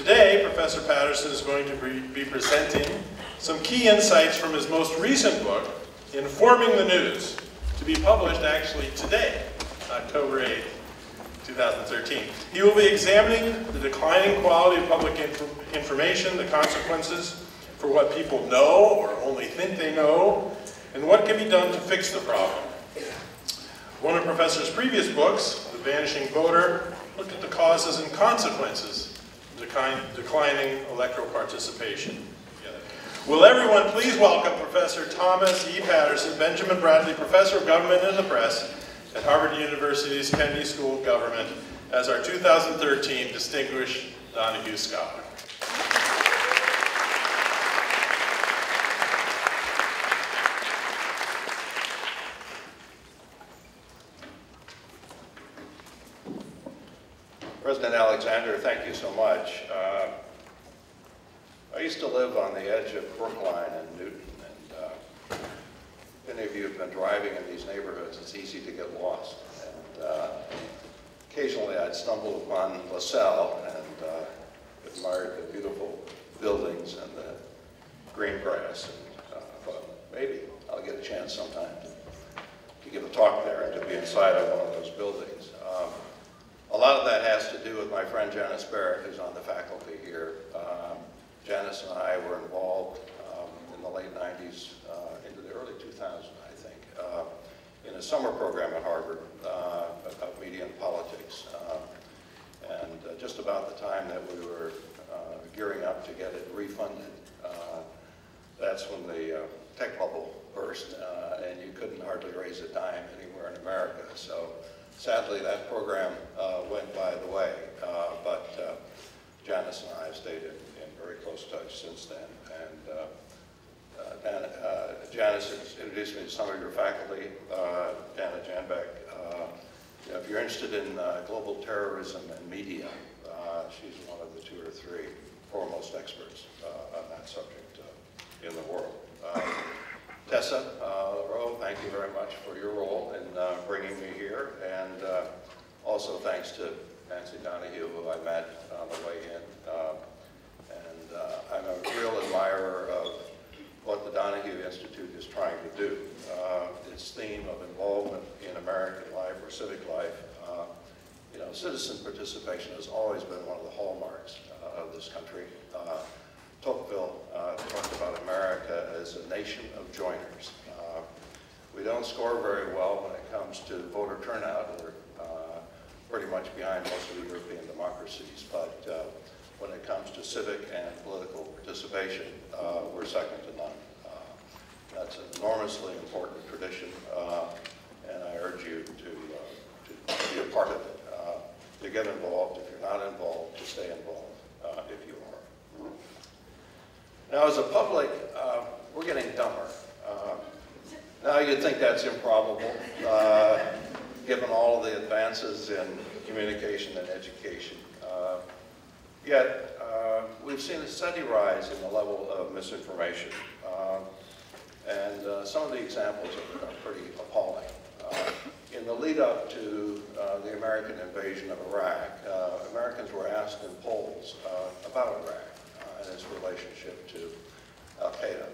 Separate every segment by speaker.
Speaker 1: Today, Professor Patterson is going to be presenting some key insights from his most recent book, Informing the News, to be published actually today, October 8th, 2013. He will be examining the declining quality of public information, the consequences for what people know or only think they know, and what can be done to fix the problem. One of Professor's previous books, The Vanishing Voter, looked at the causes and consequences of declining electoral participation. Will everyone please welcome Professor Thomas E. Patterson, Benjamin Bradley Professor of Government and the Press at Harvard University's Kennedy School of Government, as our 2013 Distinguished Donahue Scholar.
Speaker 2: President Alexander, thank you so much. I used to live on the edge of Brookline and Newton, and if any of you have been driving in these neighborhoods, it's easy to get lost. And occasionally I'd stumble upon Lasell and admired the beautiful buildings and the green grass, and thought maybe I'll get a chance sometime to give a talk there and to be inside of one of those buildings. A lot of that has to do with my friend Janice Barrett, who's on the faculty here. Janice and I were involved in the late 90s into the early 2000s, I think, in a summer program at Harvard about media and politics. And just about the time that we were gearing up to get it refunded, that's when the tech bubble burst, and you couldn't hardly raise a dime anywhere in America. So sadly, that program went by the way, but Janice and I have stayed in very close touch since then. And Janice has introduced me to some of your faculty, Dana Janbeck. If you're interested in global terrorism and media, she's one of the 2 or 3 foremost experts on that subject in the world. Tessa Rowe, thank you very much for your role in bringing me here, and also thanks to Nancy Donahue, who I met on the way in. I'm a real admirer of what the Donahue Institute is trying to do. Its theme of involvement in American life or civic life, citizen participation has always been one of the hallmarks of this country. Tocqueville talked about America as a nation of joiners. We don't score very well when it comes to voter turnout. We're pretty much behind most of the European democracies, but when it comes to civic and political participation, we're second to none. That's an enormously important tradition, and I urge you to be a part of it, to get involved. If you're not involved, to stay involved if you are. Now, as a public, we're getting dumber. Now, you'd think that's improbable, given all the advances in communication and education. Yet, we've seen a steady rise in the level of misinformation. And some of the examples are pretty appalling. In the lead up to the American invasion of Iraq, Americans were asked in polls about Iraq and its relationship to Al-Qaeda.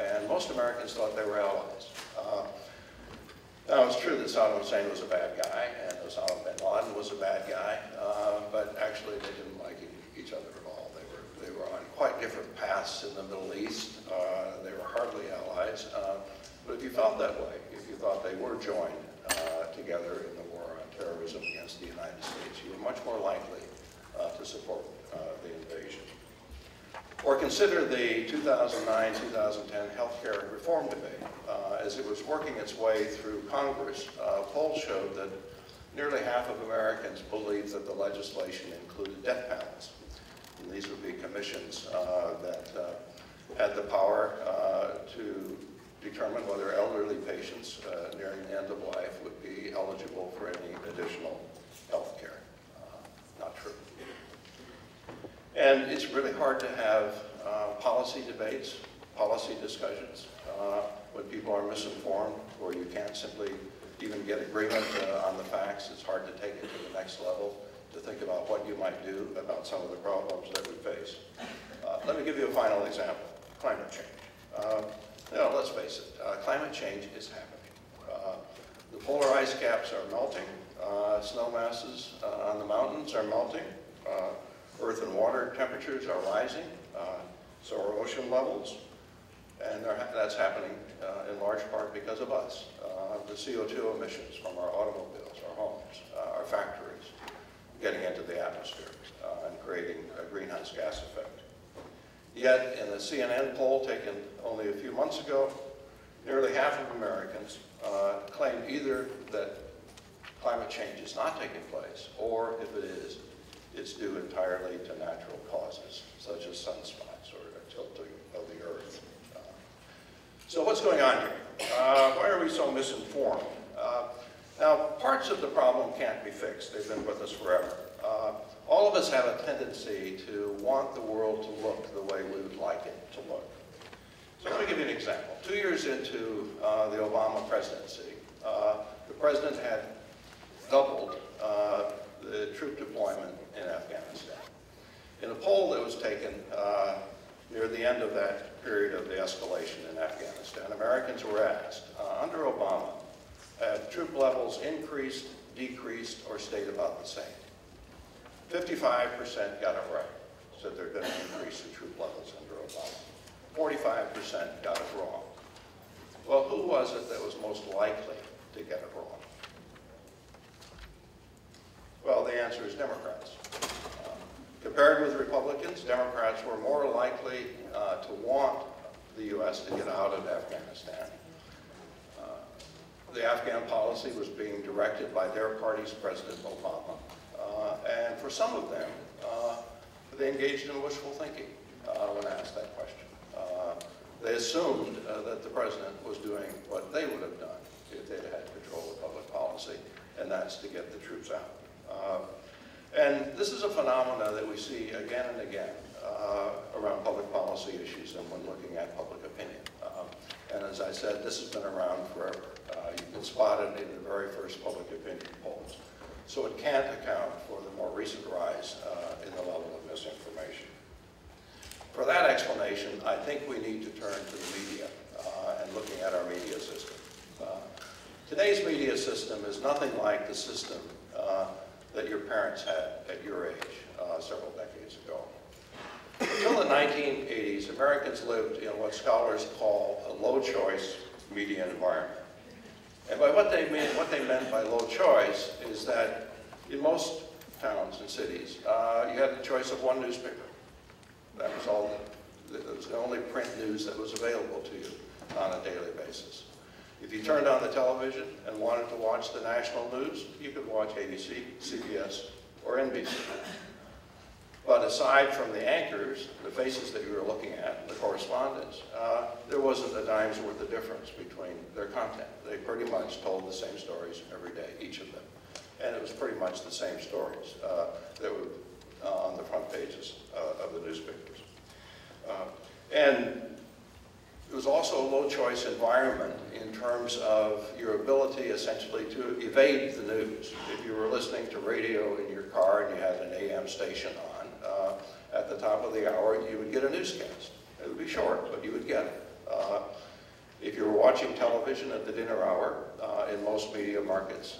Speaker 2: And most Americans thought they were allies. Now, it's true that Saddam Hussein was a bad guy, and Osama bin Laden was a bad guy, but actually they didn't like each other at all. They were on quite different paths in the Middle East. They were hardly allies. But if you felt that way, if you thought they were joined together in the war on terrorism against the United States, you were much more likely to support the invasion. Or consider the 2009-2010 healthcare reform debate. As it was working its way through Congress, polls showed that nearly half of Americans believed that the legislation included death panels. And these would be commissions that had the power to determine whether elderly patients nearing the end of life would be eligible for any additional health care. Not true. And it's really hard to have policy debates, policy discussions, when people are misinformed, or you can't simply even get agreement on the facts. It's hard to take it to the next level to think about what you might do about some of the problems that we face. Let me give you a final example, climate change. Let's face it, climate change is happening. The polar ice caps are melting, snow masses on the mountains are melting, earth and water temperatures are rising, so are ocean levels, and that's happening in large part because of us. The CO2 emissions from our automobiles, our homes, our factories, getting into the atmosphere and creating a greenhouse gas effect. Yet, in a CNN poll taken only a few months ago, nearly half of Americans claim either that climate change is not taking place, or if it is, it's due entirely to natural causes, such as sunspots or a tilting of the earth. So what's going on here? Why are we so misinformed? Now, parts of the problem can't be fixed. They've been with us forever. All of us have a tendency to want the world to look the way we would like it to look. So let me give you an example. 2 years into the Obama presidency, the president had doubled the troop deployment in Afghanistan. In a poll that was taken near the end of that period of the escalation in Afghanistan, Americans were asked, under Obama, have troop levels increased, decreased, or stayed about the same? 55% got it right, said they're going to increase the troop levels under Obama. 45% got it wrong. Well, who was it that was most likely to get it wrong? Well, the answer is Democrats. Compared with Republicans, Democrats were more likely to want the U.S. to get out of Afghanistan. The Afghan policy was being directed by their party's President Obama. And for some of them, they engaged in wishful thinking when asked that question. They assumed that the president was doing what they would have done if they'd had control of public policy, and that's to get the troops out. And this is a phenomena that we see again and again around public policy issues and when looking at public opinion. And as I said, this has been around forever. You can spot it in the very first public opinion polls. So it can't account for the more recent rise in the level of misinformation. For that explanation, I think we need to turn to the media and looking at our media system. Today's media system is nothing like the system that your parents had at your age several decades ago. Until the 1980s, Americans lived in what scholars call a low-choice media environment. And by what they meant by low choice is that in most towns and cities, you had the choice of one newspaper. That was all. That was the only print news that was available to you on a daily basis. If you turned on the television and wanted to watch the national news, you could watch ABC, CBS, or NBC. But aside from the anchors, the faces that you were looking at, and the correspondents, there wasn't a dime's worth of difference between their content. They pretty much told the same stories every day, each of them. And it was pretty much the same stories that were on the front pages of the newspapers. And it was also a low-choice environment in terms of your ability, essentially, to evade the news. If you were listening to radio in your car and you had an AM station on, at the top of the hour, you would get a newscast. It would be short, but you would get it. If you were watching television at the dinner hour in most media markets,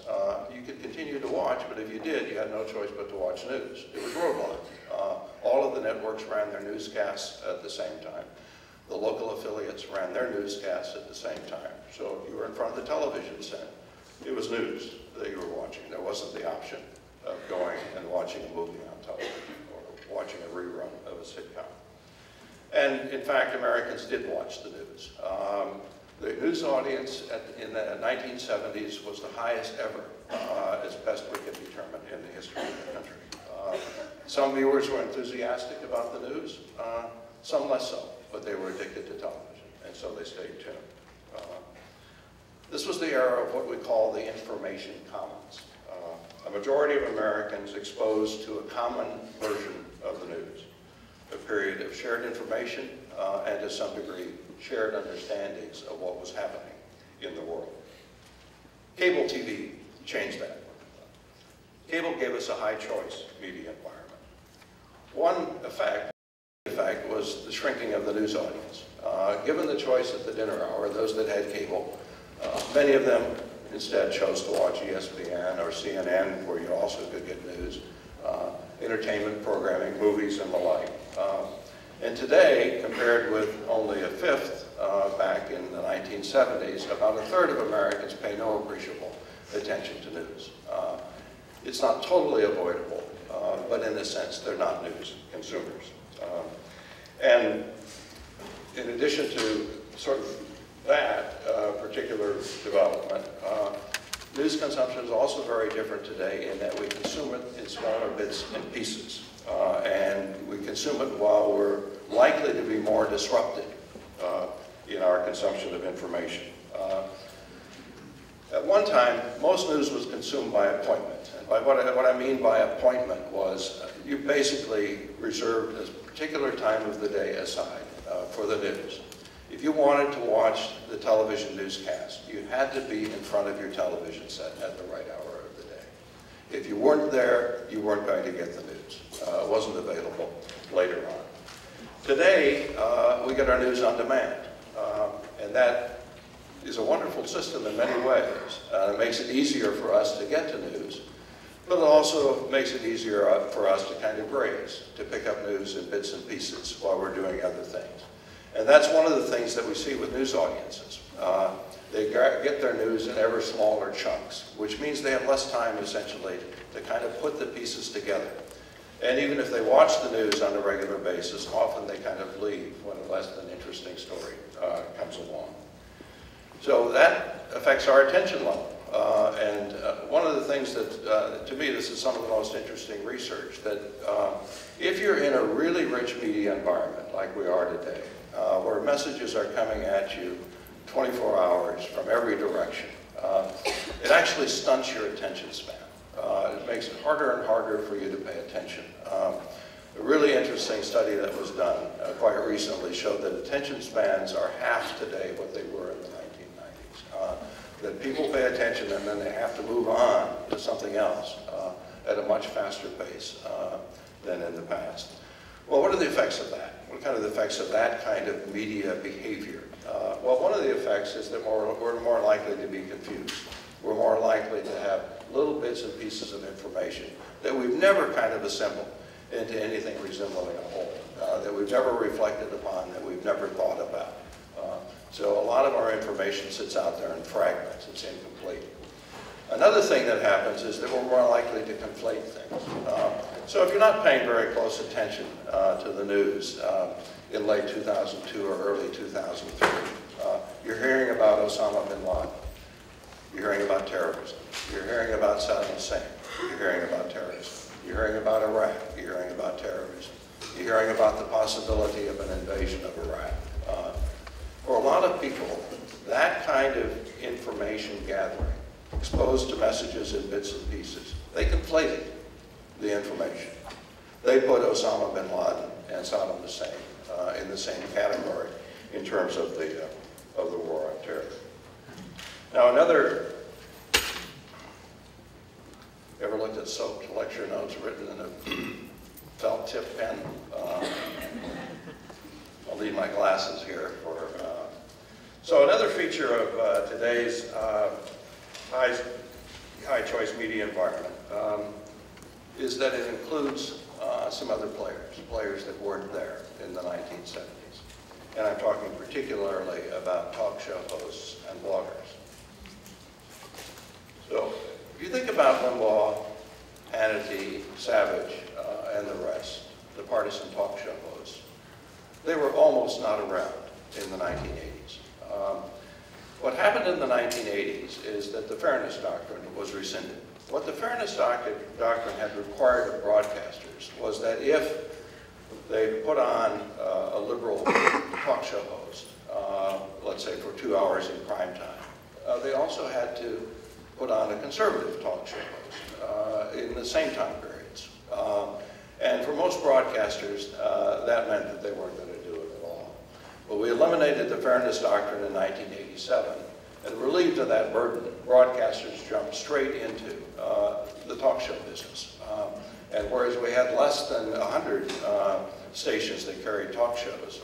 Speaker 2: you could continue to watch, but if you did, you had no choice but to watch news. It was roadblock. All of the networks ran their newscasts at the same time. The local affiliates ran their newscasts at the same time. So if you were in front of the television set, it was news that you were watching. There wasn't the option of going and watching a movie on television or watching a rerun of a sitcom. And in fact, Americans did watch the news. The news audience in the 1970s was the highest ever, as best we can determine in the history of the country. Some viewers were enthusiastic about the news, some less so, but they were addicted to television, and so they stayed tuned. This was the era of what we call the information commons. A majority of Americans exposed to a common version of the news, a period of shared information and to some degree shared understandings of what was happening in the world. Cable TV changed that. cable gave us a high choice media environment. One effect was the shrinking of the news audience. Given the choice at the dinner hour, those that had cable, many of them instead chose to watch ESPN or CNN, where you also could get news, entertainment programming, movies, and the like. And today, compared with only a fifth back in the 1970s, about a third of Americans pay no appreciable attention to news. It's not totally avoidable, but in a sense, they're not news consumers. And in addition to sort of that particular development, news consumption is also very different today in that we consume it in smaller bits and pieces. And we consume it while we're likely to be more disrupted in our consumption of information. At one time, most news was consumed by appointment. And by what I mean by appointment was you basically reserved a particular time of the day aside for the news. If you wanted to watch the television newscast, you had to be in front of your television set at the right hour of the day. If you weren't there, you weren't going to get the news. It wasn't available later on. Today, we get our news on demand, and that is a wonderful system in many ways. It makes it easier for us to get to news, but it also makes it easier for us to kind of graze, to pick up news in bits and pieces while we're doing other things. And that's one of the things that we see with news audiences. They get their news in ever smaller chunks, which means they have less time, essentially, to kind of put the pieces together. And even if they watch the news on a regular basis, often they kind of leave when a less than interesting story comes along. So that affects our attention level. And one of the things that, to me, this is some of the most interesting research, that if you're in a really rich media environment like we are today, where messages are coming at you 24 hours from every direction, it actually stunts your attention span. It makes it harder and harder for you to pay attention. A really interesting study that was done quite recently showed that attention spans are half today what they were in the 1990s. That people pay attention and then they have to move on to something else at a much faster pace than in the past. Well, what are the effects of that? What kind of the effects of that kind of media behavior? Well, one of the effects is that we're more likely to be confused. We're more likely to have little bits and pieces of information that we've never kind of assembled into anything resembling a whole, that we've never reflected upon, that we've never thought about. So a lot of our information sits out there in fragments. It's incomplete. Another thing that happens is that we're more likely to conflate things. So if you're not paying very close attention to the news in late 2002 or early 2003, you're hearing about Osama bin Laden. You're hearing about terrorism. You're hearing about Saddam Hussein. You're hearing about terrorism. You're hearing about Iraq. You're hearing about terrorism. You're hearing about the possibility of an invasion of Iraq. For a lot of people, that kind of information gathering, exposed to messages in bits and pieces, they conflated the information. They put Osama bin Laden and Saddam Hussein in the same category in terms of the war on terror. Now another, ever looked at soaked lecture notes written in a felt tip pen? I'll leave my glasses here for, so another feature of today's high choice media environment is that it includes some other players that weren't there in the 1970s. And I'm talking particularly about talk show hosts and bloggers. So if you think about Limbaugh, Hannity, Savage, and the rest, the partisan talk show hosts, they were almost not around in the 1980s. What happened in the 1980s is that the Fairness Doctrine was rescinded. What the Fairness Doctrine had required of broadcasters was that if they put on a liberal talk show host, let's say for 2 hours in prime time, they also had to put on a conservative talk show host in the same time periods. And for most broadcasters, that meant that they weren't going to do it at all. But we eliminated the Fairness Doctrine in 1987, And relieved of that burden, broadcasters jumped straight into the talk show business. And whereas we had less than 100 stations that carried talk shows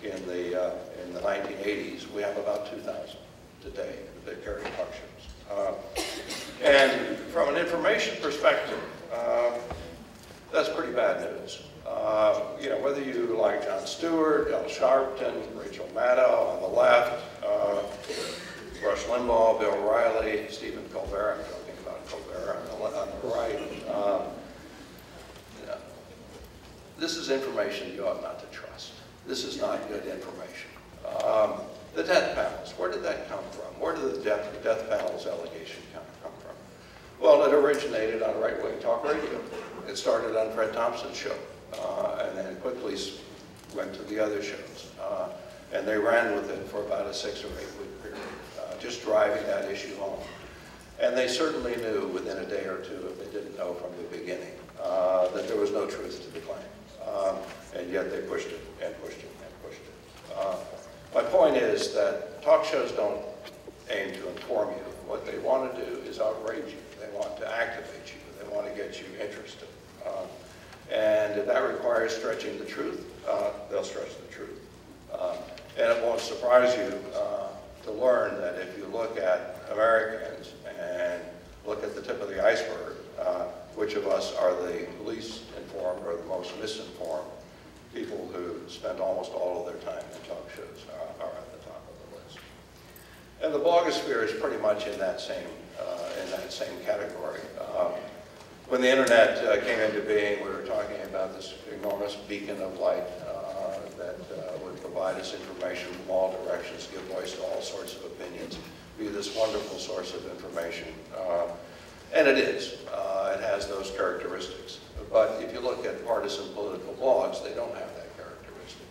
Speaker 2: in the 1980s, we have about 2,000 today that carry talk shows. And from an information perspective, that's pretty bad news. You know, whether you like Jon Stewart, Al Sharpton, Rachel Maddow on the left, Rush Limbaugh, Bill O'Reilly, Stephen Colbert, I'm talking about Colbert on the right. You know, this is information you ought not to trust. This is not good information. The death panels, where did that come from? Where did the death panels allegation come from? Well, it originated on right-wing talk radio. It started on Fred Thompson's show, and then quickly went to the other shows. And they ran with it for about a 6 or 8 week period, just driving that issue home. And they certainly knew within a day or two, if they didn't know from the beginning, that there was no truth to the claim. And yet they pushed it and pushed it and pushed it. My point is that talk shows don't aim to inform you. What they want to do is outrage you. They want to activate you. They want to get you interested. And if that requires stretching the truth, they'll stretch the truth. And it won't surprise you to learn that if you look at Americans and look at the tip of the iceberg, which of us are the least informed or the most misinformed, people who spend almost all of their time in talk shows are at the top of the list. And the blogosphere is pretty much in that same category. When the internet came into being, we were talking about this enormous beacon of light that would provide us information from all directions, give voice to all sorts of opinions, be this wonderful source of information. And it is. It has those characteristics. But if you look at partisan political blogs, they don't have that characteristic.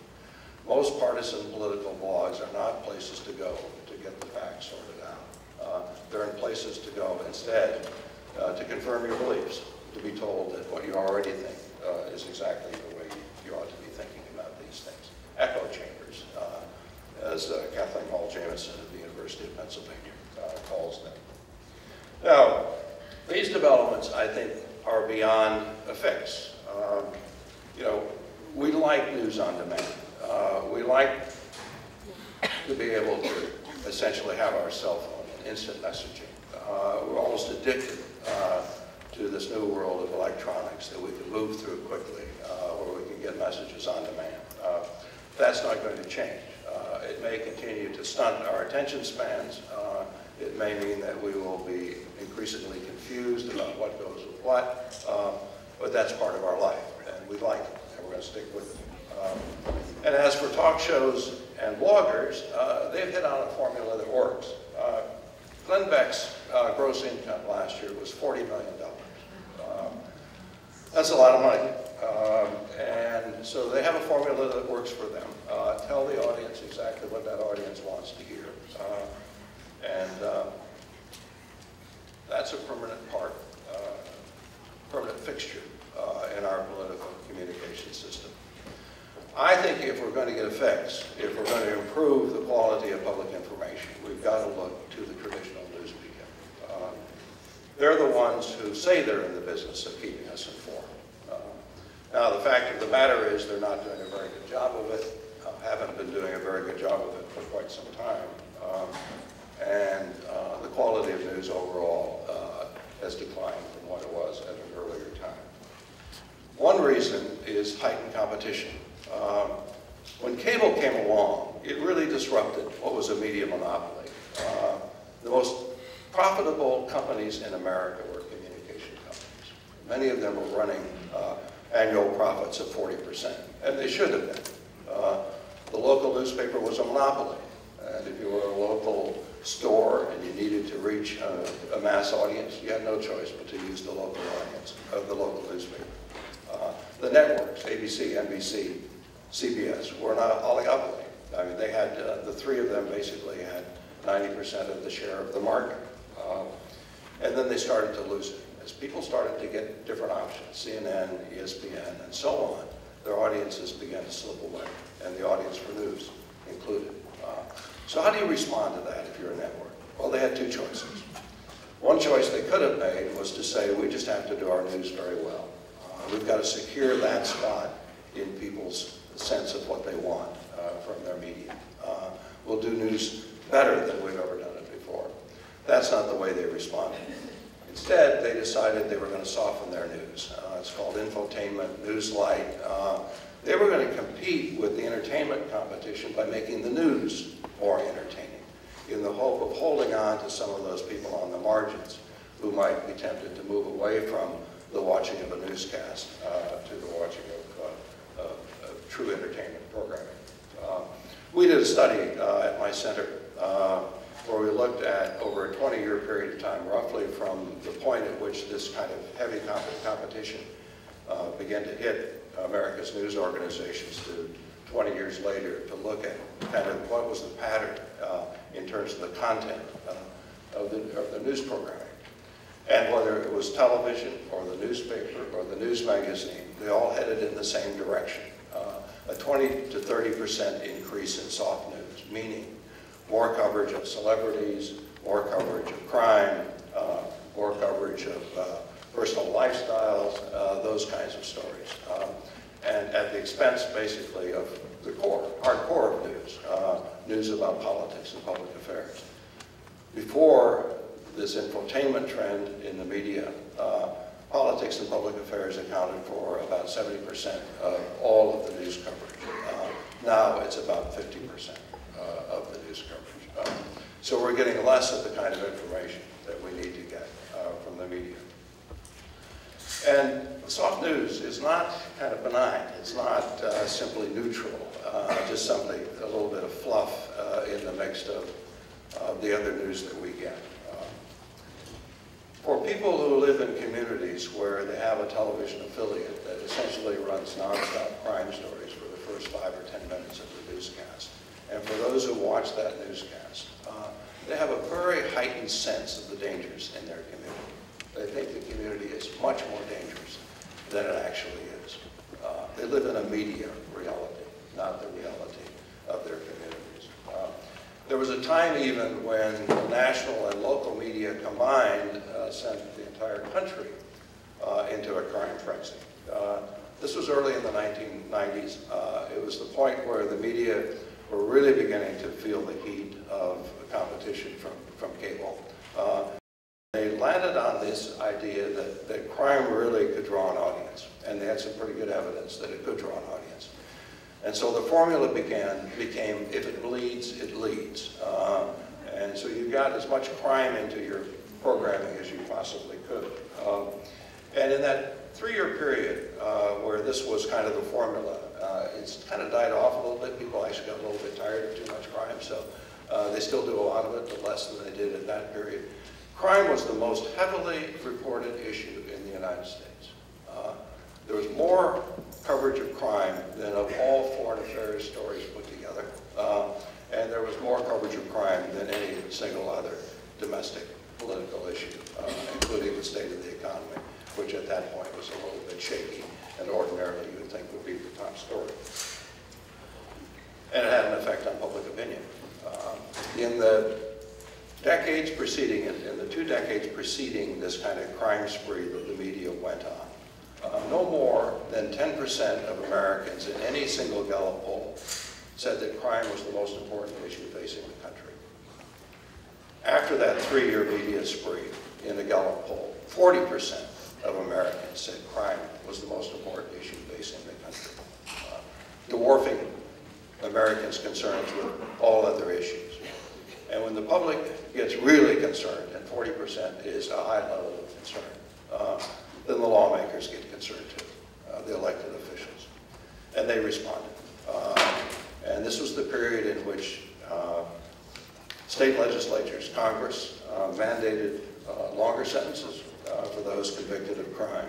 Speaker 2: Most partisan political blogs are not places to go to get the facts sorted out. They're in places to go instead to confirm your beliefs, to be told that what you already think is exactly the way you ought to be thinking about these things. Echo chambers, as Kathleen Hall Jamieson at the University of Pennsylvania calls them. Now, these developments, I think, are beyond a fix. You know, we like news on demand. We like to be able to essentially have our cell phone and instant messaging. We're almost addicted to this new world of electronics that we can move through quickly, where we can get messages on demand. That's not going to change. It may continue to stunt our attention spans. It may mean that we will be increasingly confused about what goes with what, but that's part of our life, and we like it, and we're going to stick with it. And as for talk shows and bloggers, they've hit on a formula that works. Glenn Beck's gross income last year was $40 million. That's a lot of money. And so they have a formula that works for them. Tell the audience exactly what that audience wants to hear. And that's a permanent part, permanent fixture in our political communication system. I think if we're going to get a fix, if we're going to improve the quality of public information, we've got to look to the traditional news media. They're the ones who say they're in the business of keeping us informed. Now, the fact of the matter is they're not doing a very good job of it, haven't been doing a very good job of it for quite some time. And the quality of news overall has declined from what it was at an earlier time. One reason is heightened competition. When cable came along, it really disrupted what was a media monopoly. The most profitable companies in America were communication companies. Many of them were running annual profits of 40%, and they should have been. The local newspaper was a monopoly, and if you were a local store and you needed to reach a mass audience, you had no choice but to use the local audience of the local newspaper. The networks, ABC, NBC, CBS, were not an oligopoly. I mean, they had, the three of them basically had 90% of the share of the market. And then they started to lose it. As people started to get different options, CNN, ESPN, and so on, their audiences began to slip away, and the audience for news included. So how do you respond to that if you're a network? Well, they had two choices. One choice they could have made was to say, we just have to do our news very well. We've got to secure that spot in people's sense of what they want from their media. We'll do news better than we've ever done it before. That's not the way they responded. Instead, they decided they were going to soften their news. It's called infotainment, news light. They were going to compete with the entertainment competition by making the news more entertaining, in the hope of holding on to some of those people on the margins who might be tempted to move away from the watching of a newscast to the watching of true entertainment programming. We did a study at my center where we looked at, over a 20-year period of time, roughly from the point at which this kind of heavy competition began to hit America's news organizations to 20 years later, to look at kind of what was the pattern in terms of the content of the news programming. And whether it was television or the newspaper or the news magazine, they all headed in the same direction. A 20 to 30% increase in soft news, meaning more coverage of celebrities, more coverage of crime, more coverage of personal lifestyles, those kinds of stories. And at the expense, basically, of the hardcore of news, news about politics and public affairs. Before this infotainment trend in the media, politics and public affairs accounted for about 70% of all of the news coverage. Now it's about 50% of the news coverage. So we're getting less of the kind of information that we need to get from the media. And soft news is not kind of benign. It's not simply neutral, just something, a little bit of fluff in the mix of the other news that we get. For people who live in communities where they have a television affiliate that essentially runs nonstop crime stories for the first 5 or 10 minutes of the newscast, and for those who watch that newscast, they have a very heightened sense of the dangers in their community. They think the community is much more dangerous than it actually is. They live in a media reality, not the reality of their communities. There was a time even when national and local media combined sent the entire country into a crime frenzy. This was early in the 1990s. It was the point where the media were really beginning to feel the heat of the competition from cable. They landed on this idea that crime really could draw an audience, and they had some pretty good evidence that it could draw an audience. And so the formula became, if it bleeds, it leads. And so you got as much crime into your programming as you possibly could. And in that 3-year period where this was kind of the formula, it's kind of died off a little bit. People actually got a little bit tired of too much crime, so they still do a lot of it, but less than they did in that period. Crime was the most heavily reported issue in the United States. There was more coverage of crime than of all foreign affairs stories put together. And there was more coverage of crime than any single other domestic political issue, including the state of the economy, which at that point was a little bit shaky, and ordinarily you would think would be the top story. And it had an effect on public opinion. In the decades preceding it, in the 2 decades preceding this kind of crime spree that the media went on, no more than 10% of Americans in any single Gallup poll said that crime was the most important issue facing the country. After that 3-year media spree in the Gallup poll, 40% of Americans said crime was the most important issue facing the country, dwarfing Americans' concerns with all other issues. And when the public gets really concerned, and 40% is a high level of concern, then the lawmakers get concerned too, the elected officials. And they responded. And this was the period in which state legislatures, Congress, mandated longer sentences for those convicted of crime.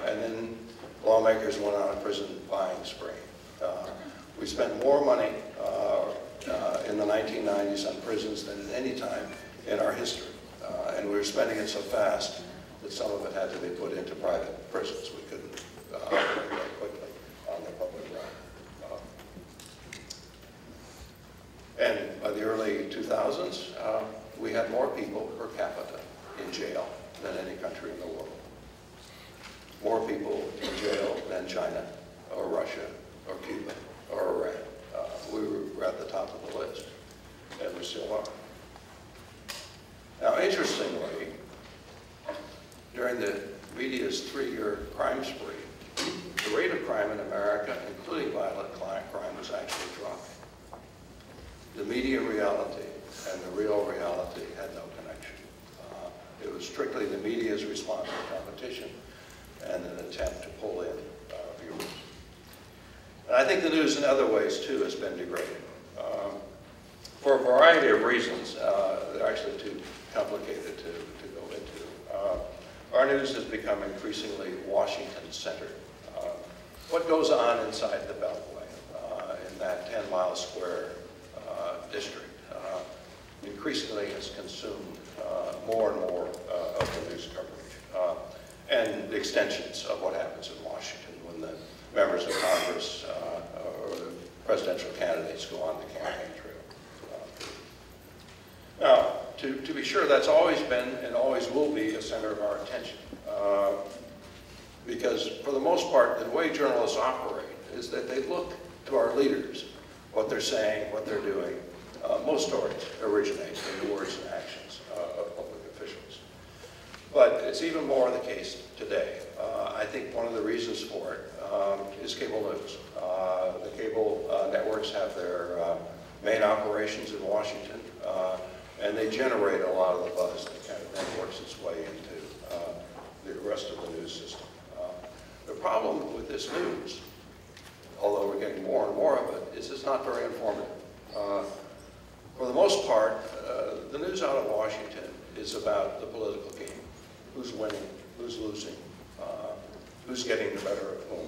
Speaker 2: And then lawmakers went on a prison buying spree. We spent more money in the 1990s on prisons than at any time in our history. And we were spending it so fast that some of it had to be put into private prisons. We couldn't operate that quickly on the public realm. And by the early 2000s, we had more people per capita in jail than any country in the world. More people in jail than China, or Russia, or Cuba, or Iran. We were at the top of the list, and we still are. Now, interestingly, during the media's 3-year crime spree, the rate of crime in America, including violent crime, was actually dropping. The media reality and the real reality had no connection. It was strictly the media's response to competition and an attempt to pull in viewers. And I think the news in other ways, too, has been degraded. For a variety of reasons, they're actually too complicated to go into. Our news has become increasingly Washington-centric. What goes on inside the Beltway, in that 10-mile square district, increasingly has consumed more and more of the news coverage, and extensions of what happens in Washington when the members of Congress or the presidential candidates go on the campaign trail. Now, to be sure, that's always been and always will be a center of our attention. Because for the most part, the way journalists operate is that they look to our leaders, what they're saying, what they're doing. Most stories originate in the words and actions of public officials. But it's even more the case today. I think one of the reasons for it is cable news. The cable networks have their main operations in Washington, and they generate a lot of the buzz that kind of then works its way into the rest of the news system. The problem with this news, although we're getting more and more of it, is it's not very informative. For the most part, the news out of Washington is about the political game. Who's winning, who's losing, who's getting the better of whom.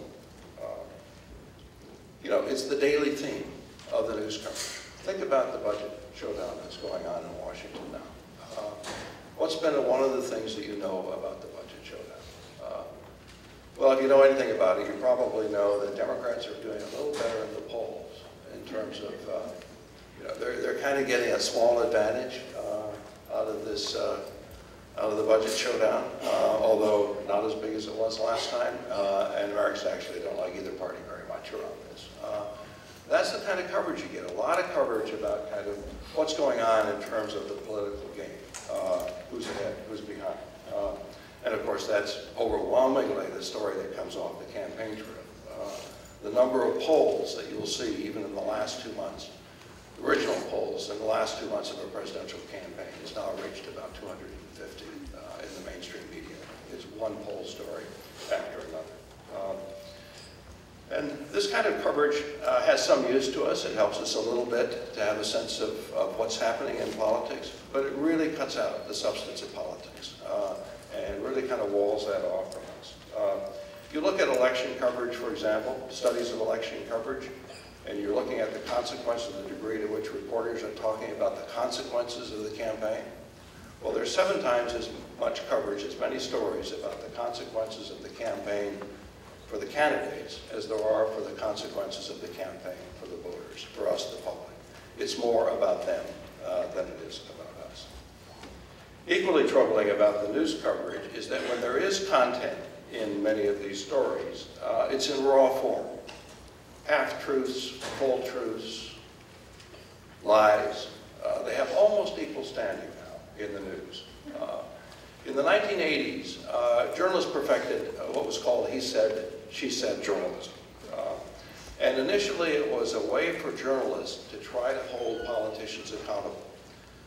Speaker 2: You know, it's the daily theme of the news coverage. Think about the budget showdown that's going on in Washington now. What's been one of the things that you know about the budget showdown? Well, if you know anything about it, you probably know that Democrats are doing a little better in the polls in terms of, you know, they're kind of getting a small advantage out of this, out of the budget showdown, although not as big as it was last time, and Americans actually don't like either party very much around this. That's the kind of coverage you get, a lot of coverage about kind of what's going on in terms of the political game, who's ahead, who's behind. And of course, that's overwhelmingly the story that comes off the campaign trail. The number of polls that you'll see, even in the last 2 months, original polls in the last 2 months of a presidential campaign has now reached about 250 in the mainstream media. It's one poll story after another. And this kind of coverage has some use to us. It helps us a little bit to have a sense of what's happening in politics, but it really cuts out the substance of politics and really kind of walls that off from us. If you look at election coverage, for example, studies of election coverage, and you're looking at the consequences, the degree to which reporters are talking about the consequences of the campaign, well, there's 7 times as much coverage, as many stories about the consequences of the campaign for the candidates as there are for the consequences of the campaign for the voters, for us, the public. It's more about them than it is about us. Equally troubling about the news coverage is that when there is content in many of these stories, it's in raw form. Half-truths, full truths, lies. They have almost equal standing now in the news. In the 1980s, journalists perfected what was called he said, she said journalism. And initially it was a way for journalists to try to hold politicians accountable.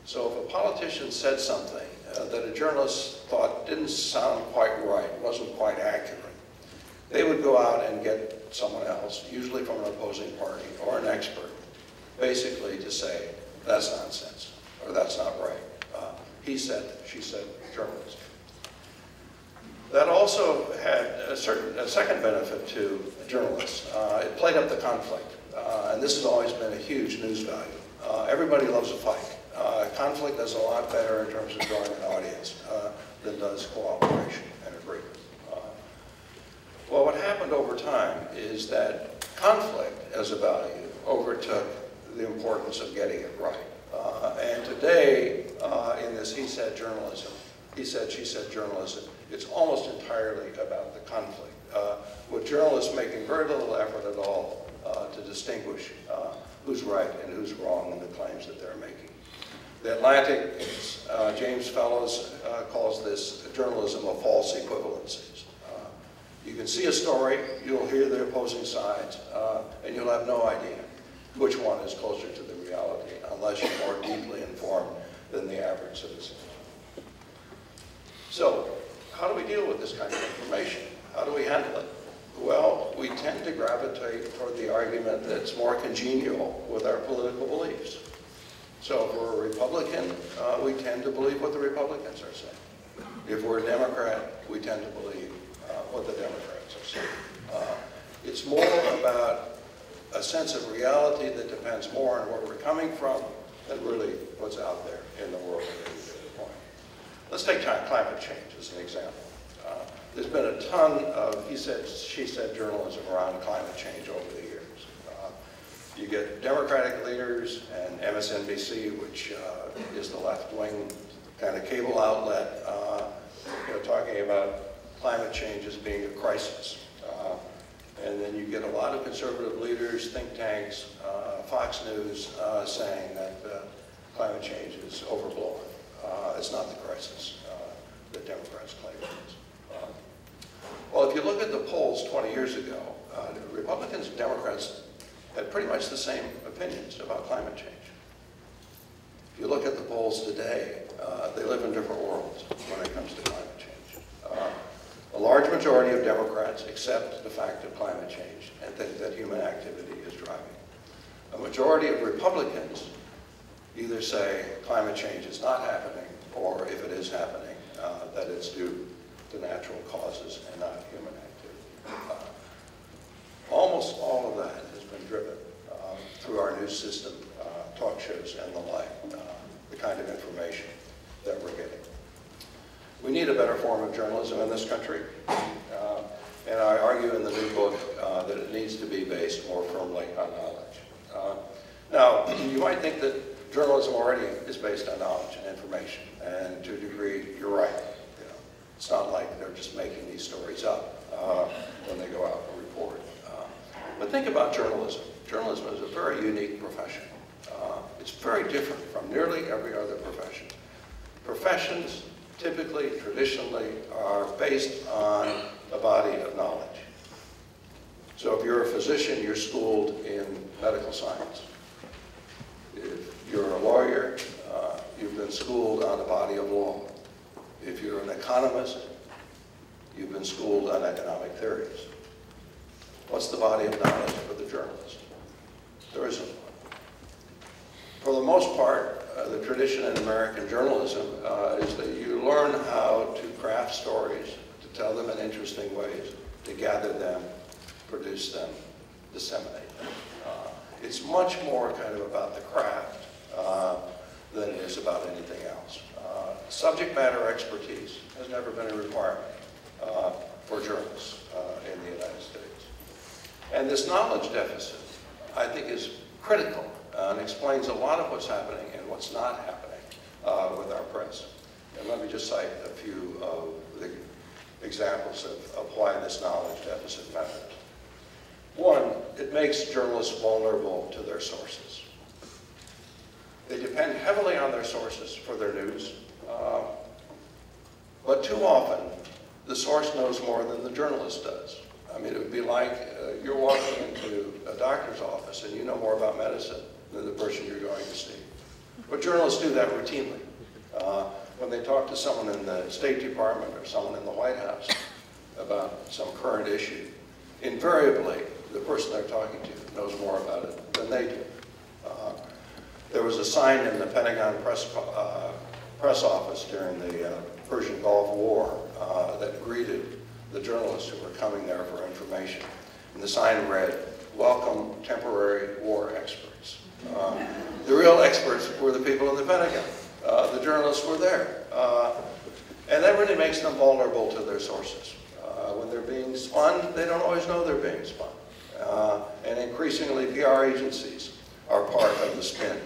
Speaker 2: So if a politician said something that a journalist thought didn't sound quite right, wasn't quite accurate, they would go out and get someone else, usually from an opposing party or an expert, basically to say, that's nonsense, or that's not right. He said, she said, journalism. That also had a second benefit to journalists. It played up the conflict, and this has always been a huge news value. Everybody loves a fight. Conflict does a lot better in terms of drawing an audience than does cooperation and agreement. Well, what happened over time is that conflict as a value overtook the importance of getting it right. And today, in this he said journalism, he said, she said journalism, it's almost entirely about the conflict, with journalists making very little effort at all to distinguish who's right and who's wrong in the claims that they're making. The Atlantic, James Fellows calls this journalism of false equivalencies. You can see a story, you'll hear the opposing sides, and you'll have no idea which one is closer to the reality unless you're more deeply informed than the average citizen. So, how do we deal with this kind of information? How do we handle it? Well, we tend to gravitate toward the argument that's more congenial with our political beliefs. So if we're a Republican, we tend to believe what the Republicans are saying. If we're a Democrat, we tend to believe what the Democrats are saying. It's more about a sense of reality that depends more on where we're coming from than really what's out there in the world at any given point. Let's take climate change as an example. There's been a ton of he said, she said journalism around climate change over the years. You get Democratic leaders and MSNBC, which is the left-wing kind of cable outlet, talking about climate change as being a crisis. And then you get a lot of conservative leaders, think tanks, Fox News saying that climate change is overblown. It's not the crisis that Democrats claim it is. Well, if you look at the polls 20 years ago, Republicans and Democrats had pretty much the same opinions about climate change. If you look at the polls today, they live in different worlds when it comes to climate change. A large majority of Democrats accept the fact of climate change and think that human activity is driving. A majority of Republicans either say climate change is not happening, or if it is happening, that it's due to natural causes and not human activity. Almost all of that has been driven through our news system, talk shows, and the like, the kind of information that we're getting. We need a better form of journalism in this country, and I argue in the new book that it needs to be based more firmly on knowledge. Now, you might think that journalism already is based on knowledge and information, and to a degree, you're right. It's not like they're just making these stories up when they go out and report. But think about journalism. Journalism is a very unique profession. It's very different from nearly every other profession. Professions typically, traditionally, are based on a body of knowledge. So if you're a physician, you're schooled in medical science. If you're a lawyer, you've been schooled on a body of law. If you're an economist, you've been schooled on economic theories. What's the body of knowledge for the journalist? There isn't one. For the most part, the tradition in American journalism is that you learn how to craft stories, to tell them in interesting ways, to gather them, produce them, disseminate them. It's much more kind of about the craft than it is about anything else. Subject matter expertise has never been a requirement for journalists in the United States. And this knowledge deficit, I think, is critical and explains a lot of what's happening and what's not happening with our press. And let me just cite a few of the examples of why this knowledge deficit matters. One, it makes journalists vulnerable to their sources. They depend heavily on their sources for their news, but too often the source knows more than the journalist does. I mean, it would be like you're walking into a doctor's office and you know more about medicine than the person you're going to see. But journalists do that routinely. When they talk to someone in the State Department or someone in the White House about some current issue, invariably the person they're talking to knows more about it than they do. There was a sign in the Pentagon press office during the Persian Gulf War that greeted the journalists who were coming there for information. And the sign read, "Welcome temporary war experts." The real experts were the people in the Pentagon. The journalists were there. And that really makes them vulnerable to their sources. When they're being spun, they don't always know they're being spun. And increasingly, PR agencies are part of the spin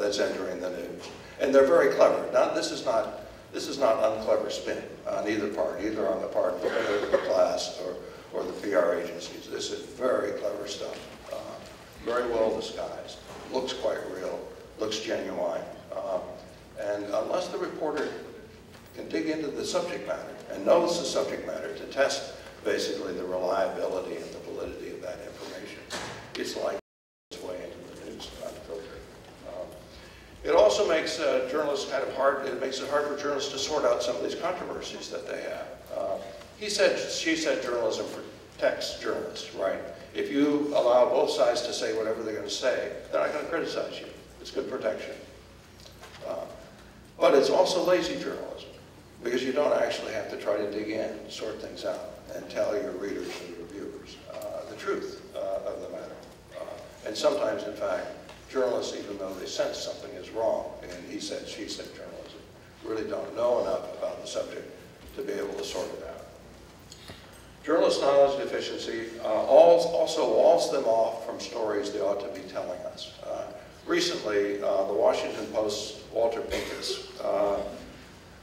Speaker 2: that's entering the news. And they're very clever. Now, this is not unclever spin on either part, either on the part of the political class or the PR agencies. This is very clever stuff, very well disguised, looks quite real, looks genuine. And unless the reporter can dig into the subject matter and knows the subject matter to test basically the reliability and the validity of that information, it's like its way into the news unfiltered. It also makes journalists kind of hard, it makes it hard for journalists to sort out some of these controversies that they have. He said, she said journalism protects journalists, right? If you allow both sides to say whatever they're going to say, they're not going to criticize you. It's good protection. But it's also lazy journalism, because you don't actually have to try to dig in, sort things out, and tell your readers and reviewers the truth of the matter. And sometimes, in fact, journalists, even though they sense something is wrong, and he said, she said journalism, really don't know enough about the subject to be able to sort it out. Journalist knowledge deficiency also walls them off from stories they ought to be telling us. Recently, the Washington Post's Walter Pincus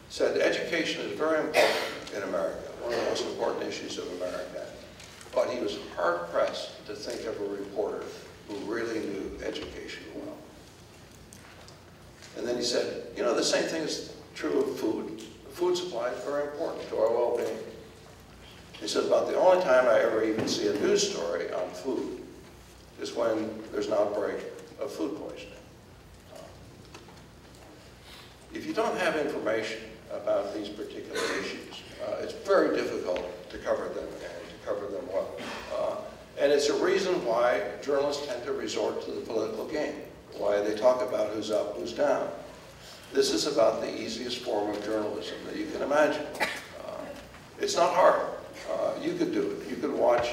Speaker 2: said education is very important in America, one of the most important issues of America. But he was hard-pressed to think of a reporter who really knew education well. And then he said, you know, the same thing is true of food. The food supply is very important to our well-being. He said, about the only time I ever even see a news story on food is when there's an outbreak of food poisoning. If you don't have information about these particular issues, it's very difficult to cover them and to cover them well. And it's a reason why journalists tend to resort to the political game, why they talk about who's up, who's down. This is about the easiest form of journalism that you can imagine. It's not hard. You could do it. You could watch,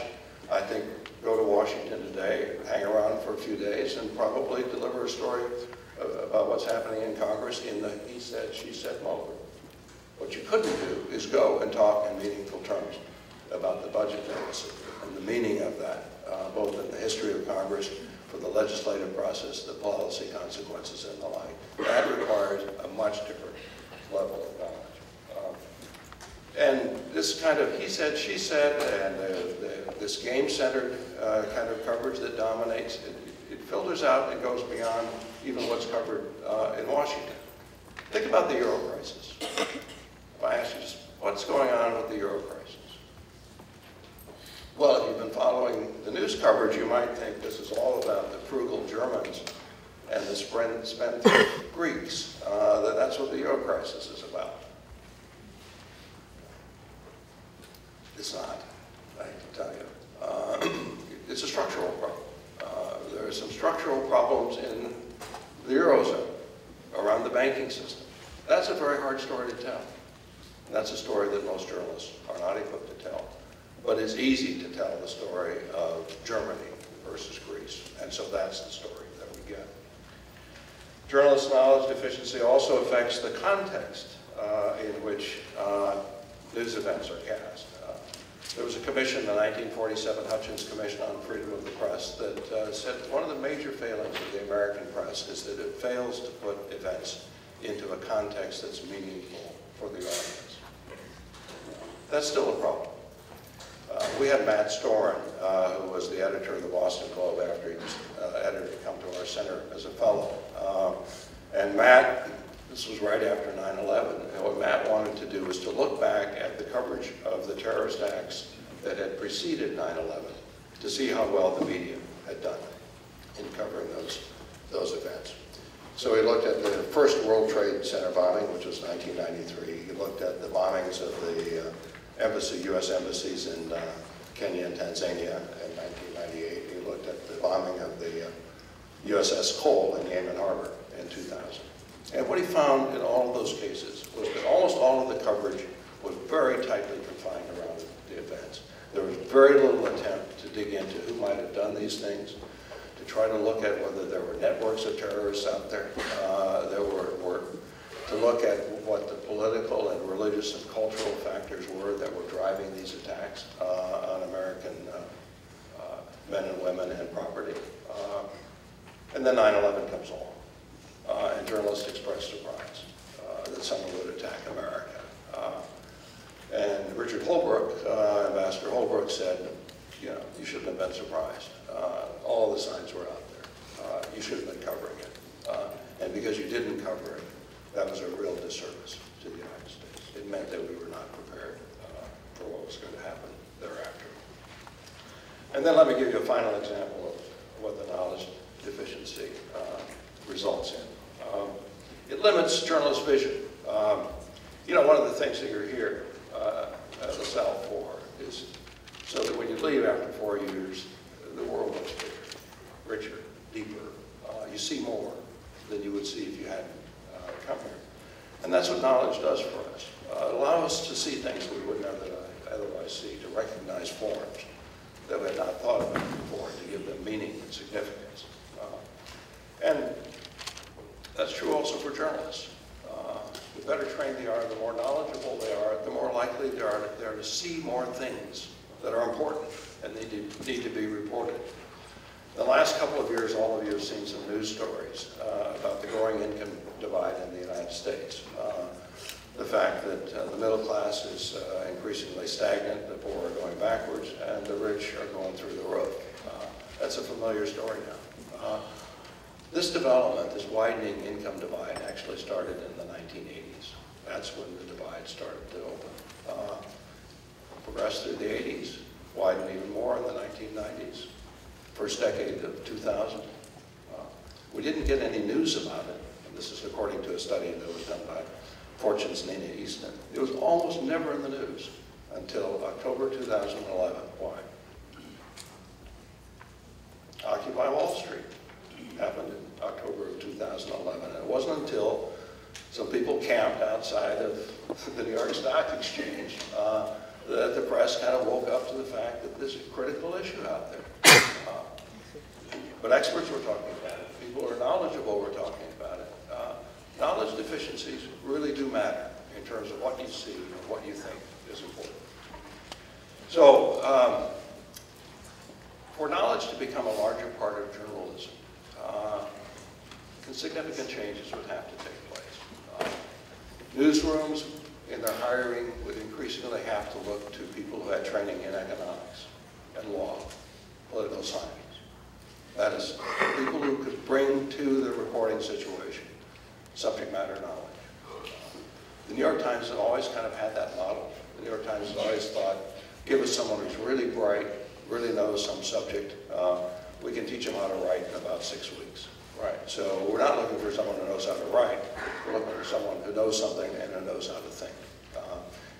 Speaker 2: I think, go to Washington today, hang around for a few days, and probably deliver a story about what's happening in Congress in the he said, she said mode. What you couldn't do is go and talk in meaningful terms about the budget deficit and the meaning of that, both in the history of Congress, for the legislative process, the policy consequences, and the like. That requires a much different level of knowledge. And this kind of he said, she said, and this game-centered kind of coverage that dominates, it filters out and goes beyond even what's covered in Washington. Think about the euro crisis. If I ask you just, what's going on with the euro crisis? Well, if you've been following the news coverage, you might think this is all about the frugal Germans and the spendthrift Greeks. That's what the euro crisis is about. It's not, I can tell you. It's a structural problem. There are some structural problems in the Eurozone, around the banking system. That's a very hard story to tell. And that's a story that most journalists are not equipped to tell. But it's easy to tell the story of Germany versus Greece. And so that's the story that we get. Journalist knowledge deficiency also affects the context in which news events are cast. There was a commission, the 1947 Hutchins Commission on Freedom of the Press, that said one of the major failings of the American press is that it fails to put events into a context that's meaningful for the audience. That's still a problem. We had Matt Storin, who was the editor of the Boston Globe after he was editor to come to our center as a fellow. And Matt, this was right after 9/11, and what Matt wanted to do was to look back at the coverage of the terrorist acts that had preceded 9/11 to see how well the media had done in covering those events. So he looked at the first World Trade Center bombing, which was 1993. He looked at the bombings of the U.S. embassies in Kenya and Tanzania in 1998. He looked at the bombing of the USS Cole in Yemen Harbor in 2000. And what he found in all of those cases was that almost all of the coverage was very tightly confined around the events. There was very little attempt to dig into who might have done these things, to try to look at whether there were networks of terrorists out there. To look at what the political and religious and cultural factors were that were driving these attacks on American men and women and property. And And then 9/11 comes along, and journalists express surprise that someone would attack America. And Richard Holbrooke, Ambassador Holbrooke, said, you shouldn't have been surprised. All the signs were out there. You should have been covering it. And because you didn't cover it, that was a real disservice to the United States. It meant that we were not prepared for what was going to happen thereafter. And then let me give you a final example of what the knowledge deficiency results in. It limits journalists' vision. One of the things that you're here at Lasell for is so that when you leave after 4 years, the world looks bigger, richer, deeper. You see more than you would see if you hadn't come here. And that's what knowledge does for us. It allows us to see things we would never otherwise see, to recognize forms that we had not thought about before, to give them meaning and significance. And that's true also for journalists. The better trained they are, the more knowledgeable they are, the more likely they are to see more things that are important and need to be reported. The last couple of years, all of you have seen some news stories about the growing income divide in the United States. The fact that the middle class is increasingly stagnant, the poor are going backwards, and the rich are going through the roof. That's a familiar story now. This development, this widening income divide, actually started in the 1980s. That's when the divide started to open. Progressed through the 80s, widened even more in the 1990s. First decade of 2000. We didn't get any news about it. And this is according to a study that was done by Fortune's Nina Easton. It was almost never in the news until October 2011. Why? Occupy Wall Street happened in October of 2011. And it wasn't until some people camped outside of the New York Stock Exchange that the press kind of woke up to the fact that there's a critical issue out there. But experts were talking about it. People who are knowledgeable were talking about it. Knowledge deficiencies really do matter in terms of what you see and what you think is important. So, for knowledge to become a larger part of journalism, significant changes would have to take place. Newsrooms, in their hiring, would increasingly have to look to people who had training in economics and law, political science. That is, people who could bring to the reporting situation subject matter knowledge. The New York Times has always kind of had that model. The New York Times has always thought, give us someone who's really bright, really knows some subject, we can teach them how to write in about 6 weeks. Right. So we're not looking for someone who knows how to write. We're looking for someone who knows something and who knows how to think.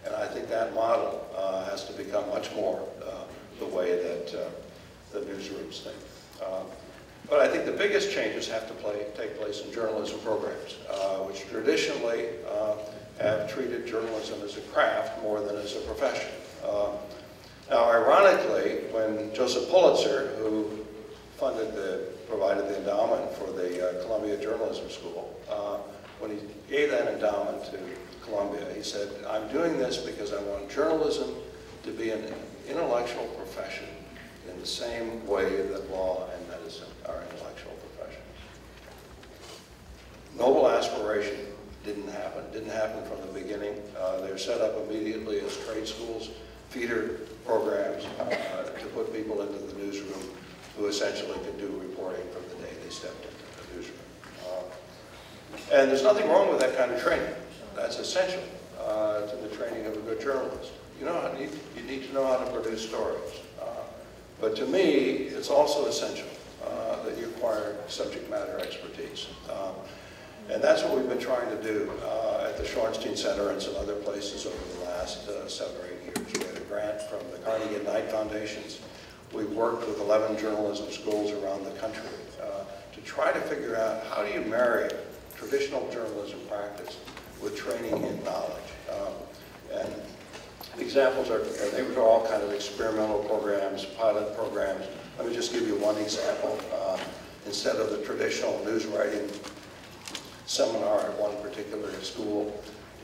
Speaker 2: And I think that model has to become much more the way that the newsrooms think. But I think the biggest changes have to take place in journalism programs, which traditionally have treated journalism as a craft more than as a profession. Now, ironically, when Joseph Pulitzer, who provided the endowment for the Columbia Journalism School, when he gave that endowment to Columbia, he said, I'm doing this because I want journalism to be an intellectual profession in the same way that law and medicine are intellectual professions. Noble aspiration didn't happen from the beginning. They were set up immediately as trade schools, feeder programs to put people into the newsroom who essentially could do reporting from the day they stepped into the newsroom. And there's nothing wrong with that kind of training. That's essential to the training of a good journalist. You need to know how to produce stories. But to me, it's also essential that you acquire subject matter expertise. And that's what we've been trying to do at the Shorenstein Center and some other places over the last 7 or 8 years. We had a grant from the Carnegie and Knight Foundations. We've worked with 11 journalism schools around the country to try to figure out how do you marry traditional journalism practice with training in knowledge. And examples are, they were all kind of experimental programs, pilot programs. Let me just give you one example. Instead of the traditional news writing seminar at one particular school,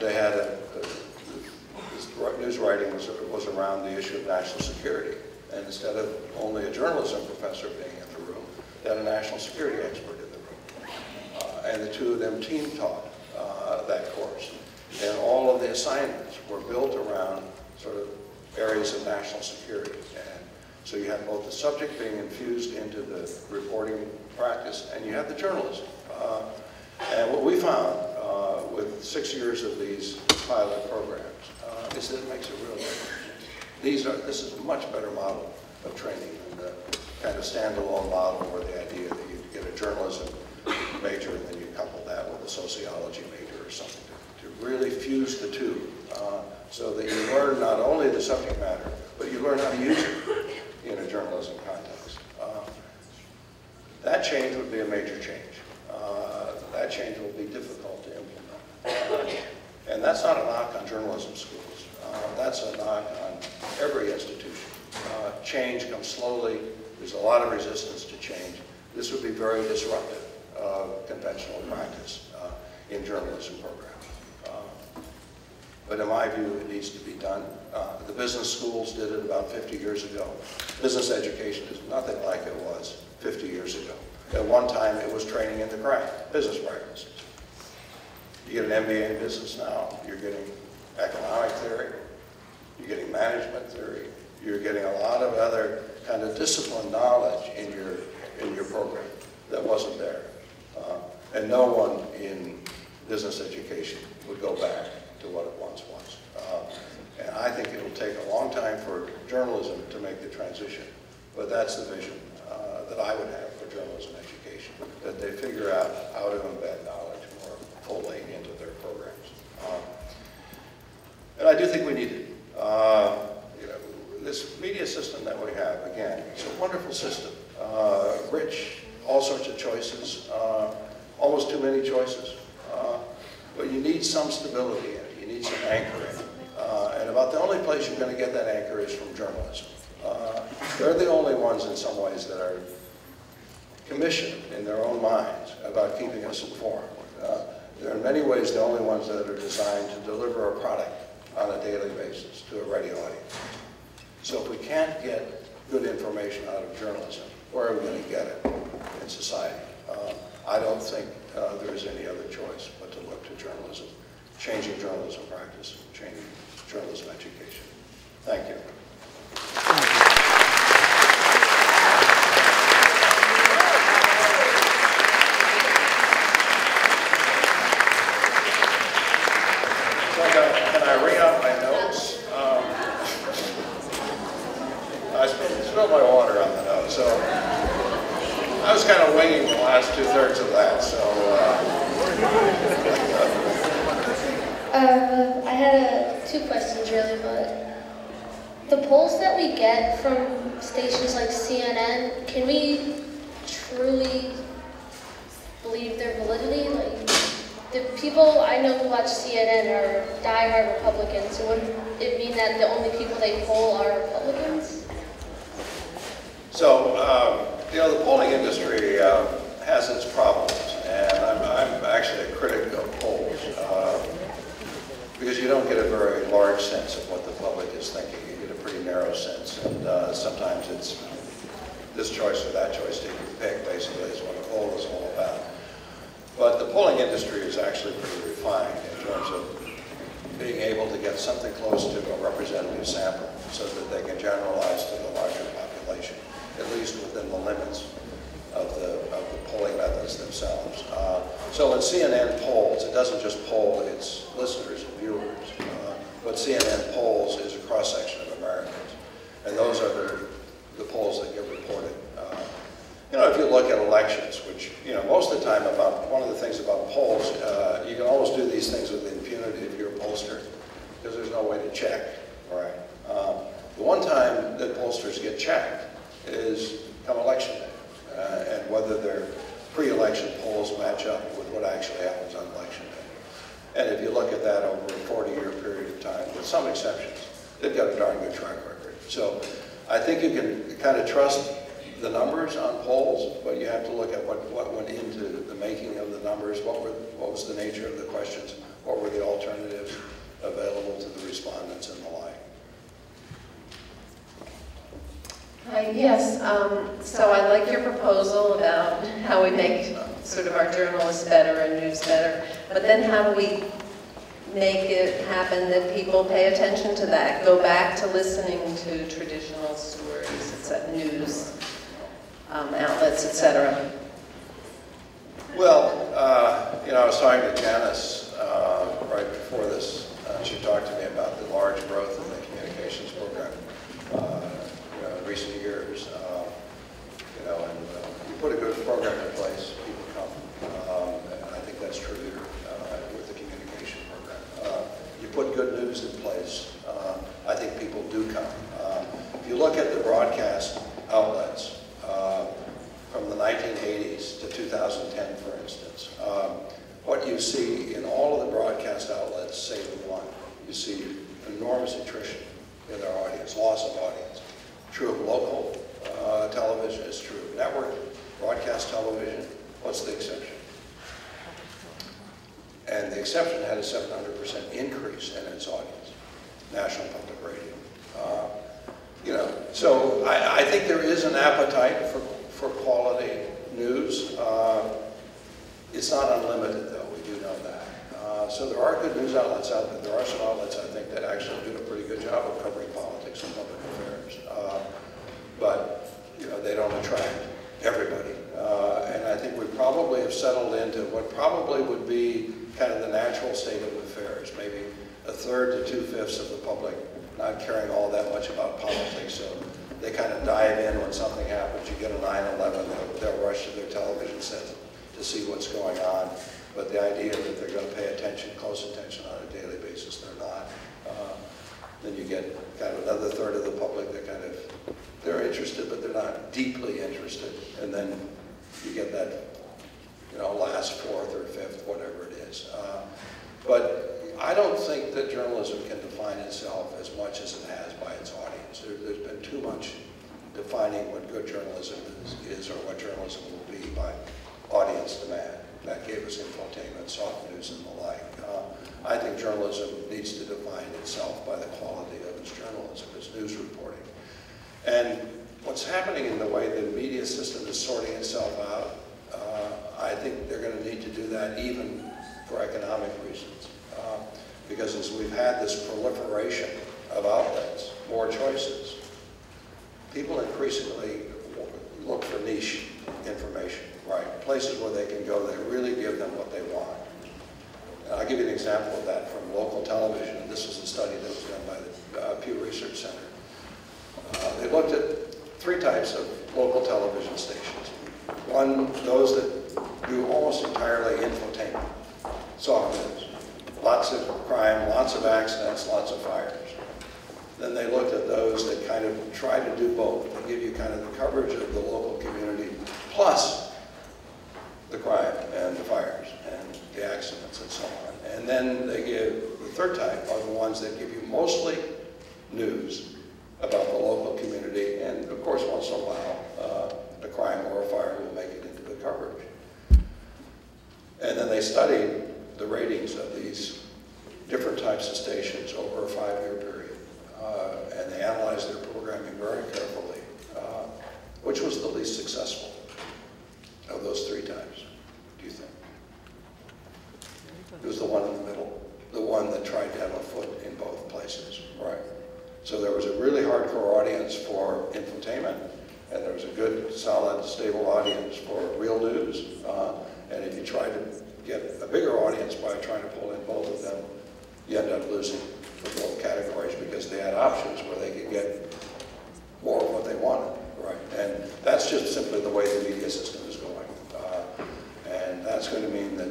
Speaker 2: they had this news writing was around the issue of national security. And instead of only a journalism professor being in the room, they had a national security expert in the room. and the two of them team taught that course. And all of the assignments were built around sort of areas of national security. And so you have both the subject being infused into the reporting practice, and you have the journalism. And what we found with 6 years of these pilot programs is that it makes a real difference. This is a much better model of training than the kind of standalone model where the idea that you get a journalism major and then you couple that with a sociology major or something to really fuse the two so that you learn not only the subject matter, but you learn how to use it in a journalism context. That change would be a major change. That change will be difficult to implement. And that's not a knock on journalism schools. That's a knock on every institution. Change comes slowly. There's a lot of resistance to change. This would be very disruptive of conventional practice in journalism programs. But in my view, it needs to be done. The business schools did it about 50 years ago. Business education is nothing like it was 50 years ago. At one time, it was training in the craft, business practices. You get an MBA in business now, you're getting economic theory, you're getting management theory, you're getting a lot of other kind of discipline knowledge in your program that wasn't there. And no one in business education would go back to what it once was. And I think it'll take a long time for journalism to make the transition, but that's the vision that I would have for journalism education, that they figure out how to embed knowledge more fully into their programs. And I do think we need it. You know, this media system that we have, again, it's a wonderful system, rich, all sorts of choices, almost too many choices. But you need some stability in it. You need some anchor in it. And about the only place you're going to get that anchor is from journalism. They're the only ones in some ways that are commissioned in their own minds about keeping us informed. They're in many ways the only ones that are designed to deliver a product on a daily basis to a ready audience. So if we can't get good information out of journalism, where are we going to get it in society? I don't think there's any other choice but to look to journalism, changing journalism practice, changing journalism education. Thank you. Can I read out my notes? I spilled my water on the notes, so I was kind of winging the last 2/3 of that. So
Speaker 3: I had two questions really, but the polls that we get from stations like CNN, can we truly believe their validity? Like, the people I know who watch CNN are diehard Republicans, so wouldn't it mean that the only people they poll are Republicans?
Speaker 2: So, you know, the polling industry has its problems, and I'm actually a critic of polls because you don't get a very large sense of what the public is thinking. You get a pretty narrow sense, and sometimes it's this choice or that choice, take your pick, basically, is what a poll is all about. But the polling industry is actually pretty refined in terms of being able to get something close to a representative sample so that they can generalize to the larger population, at least within the limits of the polling methods themselves. So when CNN polls, it doesn't just poll its listeners and viewers. What CNN polls is a cross-section of Americans. And those are the polls that get reported. You know, if you look at elections, which, you know, most of the time one of the things about polls, you can almost do these things with impunity if you're a pollster, because there's no way to check, right? The one time that pollsters get checked is come election day, and whether their pre-election polls match up with what actually happens on election day. And if you look at that over a 40-year period of time, with some exceptions, they've got a darn good track record. So I think you can kind of trust the numbers on polls, but you have to look at what went into the making of the numbers, what was the nature of the questions, what were the alternatives available to the respondents and the like.
Speaker 4: Yes, so I like your proposal about how we make sort of our journalists better and news better, but then how do we make it happen that people pay attention to that, go back to listening to traditional stories, news outlets, etc.?
Speaker 2: Well, I was talking to Janice right before this. She talked to me about the large growth in the communications program in recent years. And you put a good program in place, people come. And I think that's true here with the communication program. You put good news in place, I think people do come. If you look at the broadcast outlets from the 1980s to 2010, for instance, what you see in all of the broadcast outlets, save one, you see enormous attrition in their audience, loss of audience. True of local television, it's true of network, broadcast television. What's the exception? And the exception had a 700% increase in its audience, National Public Radio. So I think there is an appetite for quality news. It's not unlimited, though, we do know that. So there are good news outlets out there. There are some outlets, I think, that actually do a pretty good job of covering politics and public affairs. But, they don't attract everybody. And I think we probably have settled into what probably would be kind of the natural state of affairs, maybe a third to 2/5 of the public not caring all that much about politics, so they kind of dive in when something happens. You get a 9/11, they'll rush to their television set to see what's going on. But the idea that they're going to pay attention, close attention on a daily basis, they're not. Then you get kind of another third of the public that kind of, they're interested, but they're not deeply interested. And then you get that, last fourth or fifth, whatever it is. But I don't think that journalism can define itself as much as it has by its audience. There's been too much defining what good journalism is or what journalism will be by audience demand. That gave us infotainment, soft news, and the like. I think journalism needs to define itself by the quality of its journalism, its news reporting. And what's happening in the way the media system is sorting itself out, I think they're going to need to do that even for economic reasons. Because as we've had this proliferation of outlets, more choices, people increasingly look for niche information, right? Places where they can go that really give them what they want. And I'll give you an example of that from local television. This was a study that was done by the Pew Research Center. They looked at 3 types of local television stations. One, those that do almost entirely infotainment, soft news. Lots of crime, lots of accidents, lots of fires. Then they looked at those that kind of try to do both. They give you kind of the coverage of the local community plus the crime and the fires and the accidents and so on. And then they give, the third type are the ones that give you mostly news about the local community, and of course once in a while a crime or a fire will make it into the coverage. And then they studied the ratings of these different types of stations over a 5-year period. And they analyzed their programming very carefully. Which was the least successful of those 3 types, do you think? It was the one in the middle, the one that tried to have a foot in both places, right? So there was a really hardcore audience for infotainment, and there was a good, solid, stable audience for real news. And if you try to get a bigger audience by trying to pull in both of them, you end up losing for both categories because they had options where they could get more of what they wanted, right? And that's just simply the way the media system is going. And that's going to mean that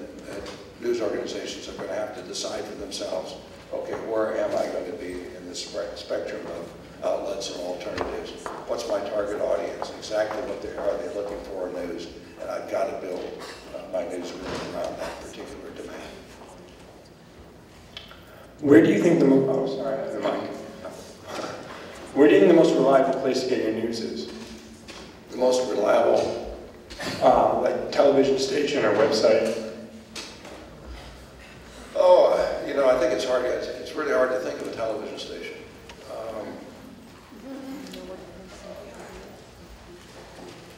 Speaker 2: news organizations are going to have to decide for themselves, okay, where am I going to be in this spectrum of outlets and alternatives? What's my target audience? Exactly what are they looking for in news? And I've got to build my news around that particular demand.
Speaker 5: Where do you think the Where do you think the most reliable place to get your news is?
Speaker 2: The most reliable,
Speaker 5: like television station or website?
Speaker 2: Oh, I think it's hard. It's really hard to think of a television station.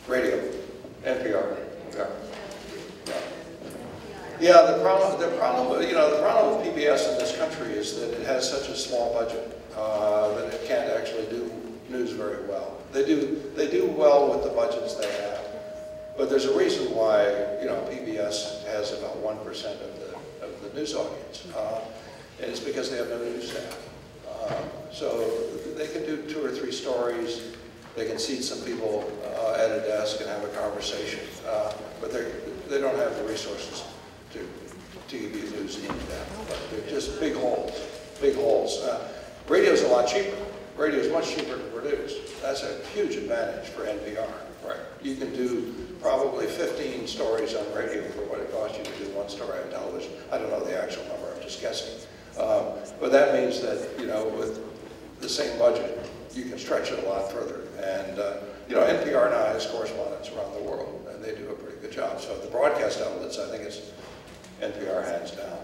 Speaker 2: Radio, NPR. Okay. Yeah, the problem with PBS in this country is that it has such a small budget that it can't actually do news very well. They do well with the budgets they have, but there's a reason why PBS has about 1% of the news audience, and it's because they have no news staff. So they can do 2 or 3 stories. They can seat some people at a desk and have a conversation, but they don't have the resources to give you news in depth. They're just big holes, big holes. Radio's a lot cheaper. Radio is much cheaper to produce. That's a huge advantage for NPR. Right. You can do probably 15 stories on radio for what it costs you to do 1 story on television. I don't know the actual number. I'm just guessing. But that means that with the same budget, you can stretch it a lot further. And NPR now has correspondents around the world, and they do a pretty good job. So the broadcast outlets, I think it's NPR hands down.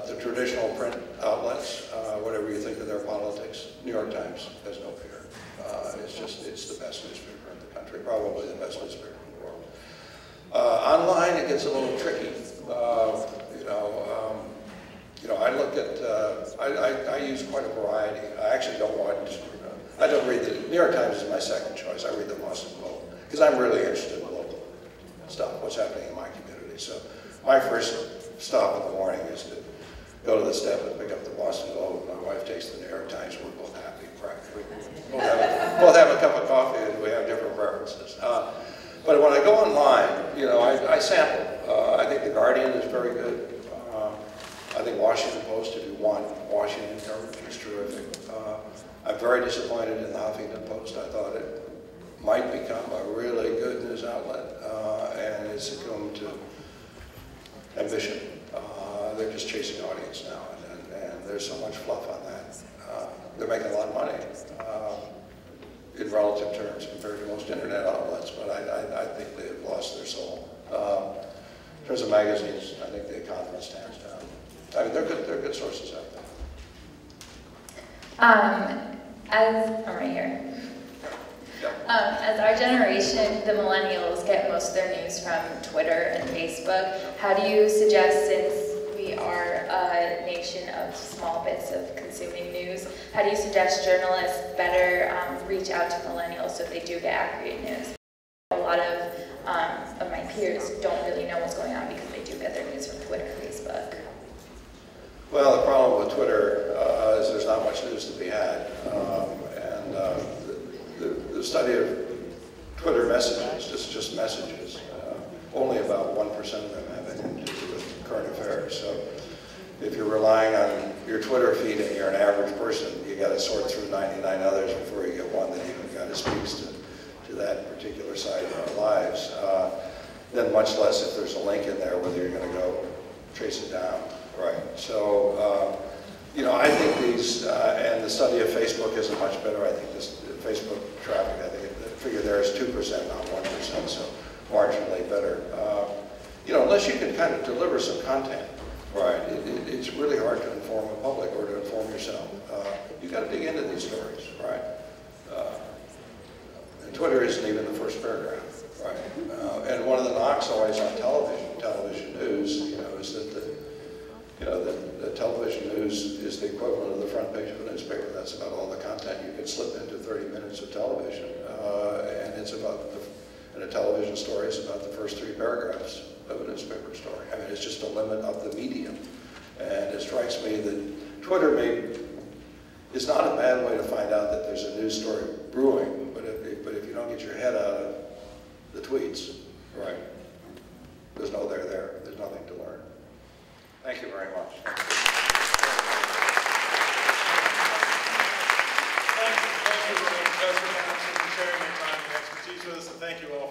Speaker 2: The traditional print outlets, whatever you think of their politics, New York Times has no fear. It's the best newspaper in the country, probably the best newspaper in the world. Online, it gets a little tricky. I look at, I use quite a variety. I actually don't watch, I don't read the, New York Times is my second choice. I read the Boston Globe, because I'm really interested in local stuff, what's happening in my community. So my first stop in the morning is to go to the step and pick up the Boston Globe. My wife takes the New York Times. We're both happy, practically. Both have a cup of coffee, and we have different preferences. But when I go online, I sample. I think The Guardian is very good. I think Washington Post, if you want Washington coverage, is terrific. I'm very disappointed in the Huffington Post. I thought it might become a really good news outlet, and it's succumbed to ambition. They're just chasing audience now, and there's so much fluff on that. They're making a lot of money in relative terms compared to most internet outlets, but I think they've lost their soul. In terms of magazines, I think The Economist hands down. I mean, they're good sources out there.
Speaker 6: I'm right here. As our generation, the millennials, get most of their news from Twitter and Facebook, how do you suggest, since we are a nation of small bits of consuming news, how do you suggest journalists better reach out to millennials so they do get accurate news? A lot of my peers don't really know what's going on because they do get their news from Twitter and Facebook.
Speaker 2: Well, the problem with Twitter is there's not much news to be had. The study of Twitter messages, just messages, only about 1% of them have anything to do with current affairs. So if you're relying on your Twitter feed and you're an average person, you got to sort through 99 others before you get one that even kind of speaks to that particular side of our lives. Then much less if there's a link in there, whether you're going to go trace it down. Right. So, I think these, and the study of Facebook isn't much better. I think this Facebook traffic, I think the figure there is 2%, not 1%, so marginally better. Unless you can kind of deliver some content, right, it's really hard to inform the public or to inform yourself. You've got to dig into these stories, right? And Twitter isn't even the first paragraph, right? And one of the knocks always on television news, is that the television news is the equivalent of the front page of a newspaper. That's about all the content you can slip into 30 minutes of television. And it's about, and a television story is about the first 3 paragraphs of a newspaper story. I mean, it's just a limit of the medium. And it strikes me that Twitter is not a bad way to find out that there's a news story brewing, but if you don't get your head out of the tweets, right, there's no there. There's nothing to learn. Thank you very much.
Speaker 1: Thank you, President Patterson, for sharing your time and expertise with us, and thank you all